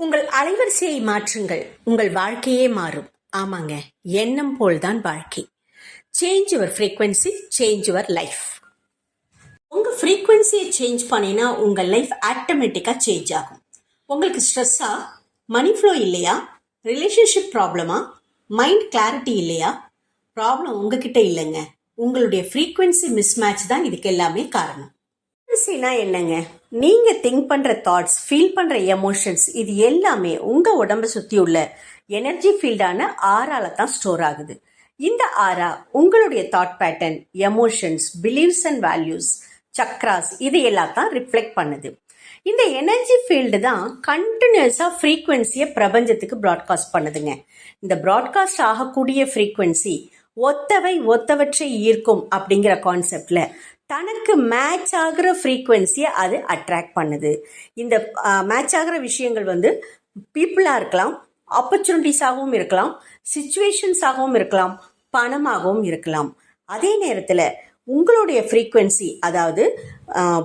உங்கள் அலைவரிசையை மாற்றுங்கள், உங்கள் வாழ்க்கையே மாறும். ஆமாங்க, எண்ணம் போல்தான் வாழ்க்கை. Change your frequency, change your life. உங்க ஃப்ரீக்வன்சியை சேஞ்ச் பண்ணினா உங்க லைஃப் ஆட்டோமேட்டிக்கா சேஞ்ச் ஆகும். உங்களுக்கு ஸ்ட்ரெஸ்ஸா, மணி ஃப்ளோ இல்லையா, ரிலேஷன்ஷிப் ப்ராப்ளமா, மைண்ட் கிளாரிட்டி இல்லையா? ப்ராப்ளம் உங்ககிட்ட இல்லைங்க, உங்களுடைய ஃப்ரீக்வன்சி மிஸ்மேட்ச் தான் இதுக்கு எல்லாமே காரணம். ஃப்ரீக்வன்சினா என்னங்க? நீங்க திங்க் பண்ற தாட்ஸ், ஃபீல் பண்ற எமோஷன்ஸ், இது எல்லாமே உங்க உடம்பை சுத்தி உள்ள எனர்ஜி ஃபீல்டான ஆறால தான் ஸ்டோர் ஆகுது. இந்த ஆறா உங்களுடைய thought pattern, emotions, believes and values, chakras, இது எல்லாம் தான் ரிஃப்ளெக்ட் பண்ணுது. இந்த எனர்ஜி ஃபீல்டு தான் கண்டினியூஸா ஃப்ரீக்வன்சியை பிரபஞ்சத்துக்கு ப்ராட்காஸ்ட் பண்ணுதுங்க. இந்த ப்ராட்காஸ்ட் ஆகக்கூடிய ஃப்ரீக்வன்சி ஒத்தவற்றை ஈர்க்கும் அப்படிங்கிற கான்செப்ட்ல தனக்கு மேட்ச் ஆகிற ஃப்ரீக்வன்சியை அது அட்ராக்ட் பண்ணுது. இந்த மேட்ச் ஆகிற விஷயங்கள் பீப்புளாக இருக்கலாம், ஆப்பர்ச்சுனிட்டிஸாகவும் இருக்கலாம், சிச்சுவேஷன்ஸாகவும் இருக்கலாம், பணமாகவும் இருக்கலாம். அதே நேரத்தில் உங்களுடைய ஃப்ரீக்வன்சி, அதாவது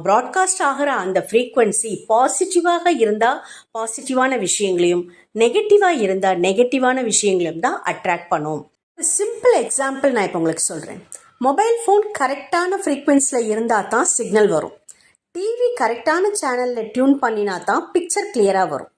ப்ராட்காஸ்ட் ஆகிற அந்த ஃப்ரீக்வன்சி பாசிட்டிவாக இருந்தால் பாசிட்டிவான விஷயங்களையும், நெகட்டிவாக இருந்தால் நெகட்டிவான விஷயங்களையும் தான் அட்ராக்ட் பண்ணும். சிம்பிள் எக்ஸாம்பிள் நான் இப்போ உங்களுக்கு சொல்கிறேன். மொபைல் ஃபோன் கரெக்டான ஃப்ரீக்வன்சியில் இருந்தால் தான் சிக்னல் வரும். டிவி கரெக்டான சேனலில் டியூன் பண்ணினா தான் பிக்சர் கிளியராக வரும்.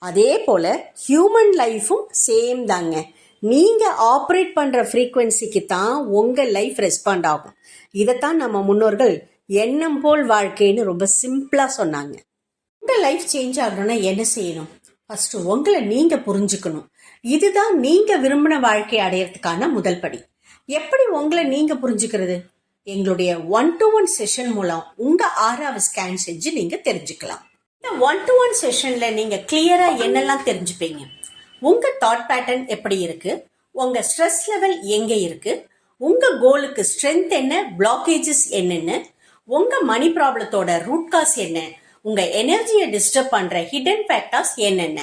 அதே போல் ஹியூமன் லைஃப்பும் சேம் தாங்க. நீங்கள் ஆப்ரேட் பண்ணுற ஃப்ரீக்வன்சிக்கு தான் உங்கள் லைஃப் ரெஸ்பாண்ட் ஆகும். இதைத்தான் நம்ம முன்னோர்கள் எண்ணம் போல் வாழ்க்கைன்னு ரொம்ப சிம்பிளாக சொன்னாங்க. உங்கள் லைஃப் சேஞ்ச் ஆகணும்னா என்ன செய்யணும்? ஃபஸ்ட்டு உங்களை நீங்கள் புரிஞ்சுக்கணும். இதுதான் நீங்கள் விரும்பின வாழ்க்கை அடையிறதுக்கான முதல் படி. எப்படி உங்களை நீங்க புரிஞ்சுக்கிறது? எங்களுடைய 1-to-1 செஷன் மூலம் உங்க ஆறாவது ஸ்கேன் செஞ்சு நீங்க தெரிஞ்சுக்கலாம். இந்த 1-to-1 செஷன்ல நீங்க கிளியரா என்னெல்லாம் தெரிஞ்சுப்பீங்க? உங்க தாட் பேட்டர்ன் எப்படி இருக்கு, உங்க ஸ்ட்ரெஸ் லெவல் எங்க இருக்கு, உங்க கோலுக்கு ஸ்ட்ரென்த் என்ன, பிளாக்கேஜஸ் என்னென்ன, உங்க மணி ப்ராப்ளத்தோட ரூட் காஸ் என்ன, உங்க எனர்ஜியை டிஸ்டர்ப் பண்ற ஹிடன் ஃபேக்டர்ஸ் என்னென்ன.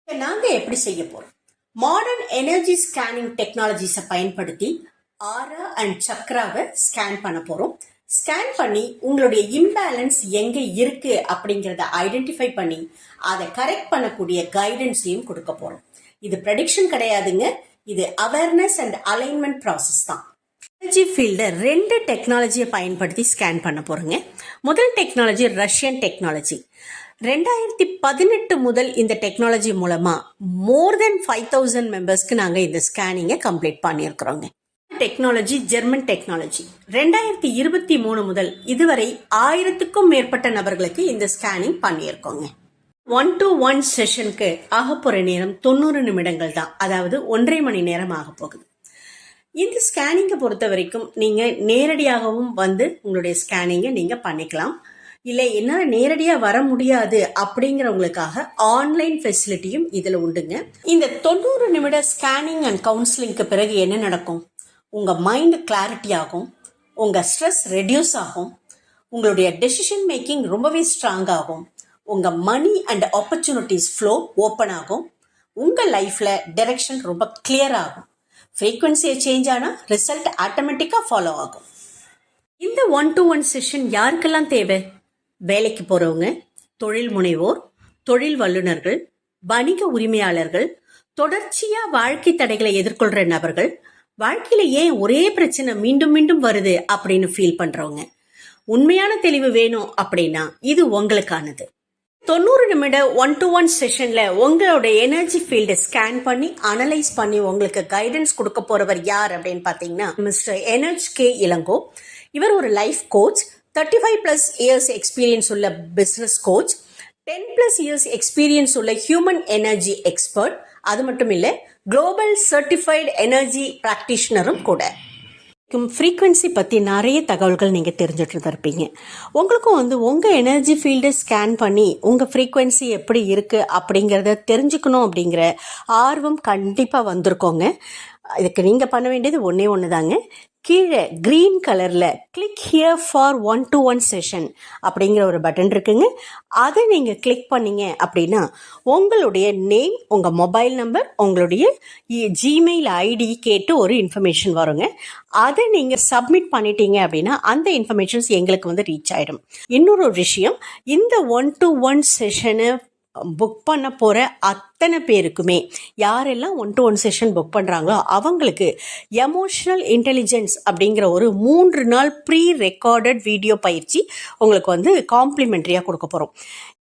நாங்க எப்படி செய்ய போறோம்? மாடர்ன் எனர்ஜி ஸ்கேனிங் டெக்னாலஜிஸை பயன்படுத்தி ஆரா அண்ட் சக்ராவை ஸ்கேன் பண்ண போறோம். ஸ்கேன் பண்ணி உங்களுடைய இம்பேலன்ஸ் எங்க இருக்கு அப்படிங்கிறத ஐடென்டிஃபை பண்ணி அதை கரெக்ட் பண்ணக்கூடிய கைடன்ஸையும் கொடுக்க போறோம். இது ப்ரெடிக்ஷன் கிடையாதுங்க, இது அவேர்னஸ் அண்ட் அலைன்மெண்ட் ப்ராசஸ் தான். எனர்ஜி ஃபீல்டை 2 டெக்னாலஜியை பயன்படுத்தி ஸ்கேன் பண்ண போறோங்க. முதல் டெக்னாலஜி ரஷ்யன் டெக்னாலஜி. 2018 முதல் இந்த டெக்னாலஜி மூலமா மோர் தென் 5000 மெம்பர்ஸ்க்கு நாங்க இந்த ஸ்கேனிங்கை கம்ப்ளீட் பண்ணியிருக்கிறோங்க. Technology German technology. 2023 முதல் இதுவரை 1000க்கும் மேற்பட்ட நபர்களுக்கு இந்த ஸ்கேனிங் பண்ணியிருக்கோங்க. 1-to-1 செஷனுக்கு ஆக போற நேரம் 90 நிமிடங்கள் தான், அதாவது 1.5 மணி நேரம் ஆக போகுது. இந்த ஸ்கேனிங்கை பொறுத்த வரைக்கும் நீங்க நேரடியாகவும் உங்களுடைய ஸ்கேனிங்கை நீங்க பண்ணிக்கலாம். இல்லை என்னால் நேரடியாக வர முடியாது அப்படிங்கிறவங்களுக்காக ஆன்லைன் ஃபெசிலிட்டியும் இதில் உண்டுங்க. இந்த 90 நிமிட ஸ்கேனிங் அண்ட் கவுன்சிலிங்க்கு பிறகு என்ன நடக்கும்? உங்கள் மைண்ட் கிளாரிட்டி ஆகும், உங்கள் ஸ்ட்ரெஸ் ரெடியூஸ் ஆகும், உங்களுடைய டெசிஷன் மேக்கிங் ரொம்பவே ஸ்ட்ராங் ஆகும், உங்கள் money and opportunities flow open ஆகும், உங்கள் லைஃப்பில் டைரக்ஷன் ரொம்ப கிளியர் ஆகும். ஃப்ரீக்வன்சியை சேஞ்ச் ஆனால் ரிசல்ட் ஆட்டோமேட்டிக்காக ஃபாலோ ஆகும். இந்த 1-to-1 செஷன் யாருக்கெல்லாம் தேவை? வேலைக்கு போறவங்க, தொழில் முனைவோர், தொழில் வல்லுநர்கள், வணிக உரிமையாளர்கள், தொடர்ச்சியா வாழ்க்கை தடைகளை எதிர்கொள்ற நபர்கள், வாழ்க்கையில ஏன் ஒரே பிரச்சனை மீண்டும் மீண்டும் வருது அப்படின்னு ஃபீல் பண்றவங்க. உண்மையான தெளிவு வேணும் அப்படின்னா இது உங்களுக்கானது. 90 நிமிட 1-to-1 செஷன்ல உங்களோட எனர்ஜி ஃபீல்டை ஸ்கேன் பண்ணி அனலைஸ் பண்ணி உங்களுக்கு கைடன்ஸ் கொடுக்க போறவர் யார் அப்படின்னு பாத்தீங்கன்னா மிஸ்டர் NHK இளங்கோ. இவர் ஒரு லைஃப் கோச், 35+ இயர்ஸ் எக்ஸ்பீரியன்ஸ் உள்ள பிசினஸ் கோச், 10+ இயர்ஸ் எக்ஸ்பீரியன்ஸ் உள்ள ஹியூமன் எனர்ஜி எக்ஸ்பர்ட். அது மட்டும் இல்ல, குளோபல் சர்டிஃபைடு எனர்ஜி பிராக்டிஷனரும் கூட. ஃப்ரீக்வன்சி பற்றி நிறைய தகவல்கள் நீங்கள் தெரிஞ்சுட்டு இருப்பீங்க. உங்களுக்கும் உங்கள் எனர்ஜி ஃபீல்டை ஸ்கேன் பண்ணி உங்கள் ஃப்ரீக்வன்சி எப்படி இருக்குது அப்படிங்கிறத தெரிஞ்சுக்கணும் அப்படிங்கிற ஆர்வம் கண்டிப்பாக வந்திருக்கோங்க. இதுக்கு நீங்கள் பண்ண வேண்டியது ஒன்று தாங்க. கீழே கிரீன் கலரில் click here for 1-to-1 session அப்படிங்கிற ஒரு பட்டன் இருக்குங்க. அதை நீங்கள் கிளிக் பண்ணீங்க அப்படின்னா உங்களுடைய நேம், உங்கள் மொபைல் நம்பர், உங்களுடைய ஜிமெயில் ஐடி கேட்டு ஒரு இன்ஃபர்மேஷன் வருங்க. அதை நீங்கள் சப்மிட் பண்ணிட்டீங்க அப்படின்னா அந்த இன்ஃபர்மேஷன்ஸ் எங்களுக்கு ரீச் ஆகிடும். இன்னொரு விஷயம், இந்த 1-to-1 செஷனை புக் பண்ண போகிற அத்தனை பேருக்குமே, யாரெல்லாம் 1-to-1 செஷன் புக் பண்ணுறாங்களோ அவங்களுக்கு எமோஷனல் இன்டெலிஜென்ஸ் அப்படிங்கிற ஒரு 3 நாள் ப்ரீ ரெக்கார்டட் வீடியோ பயிற்சி உங்களுக்கு வந்து காம்ப்ளிமெண்ட்ரியாக கொடுக்க போகிறோம்.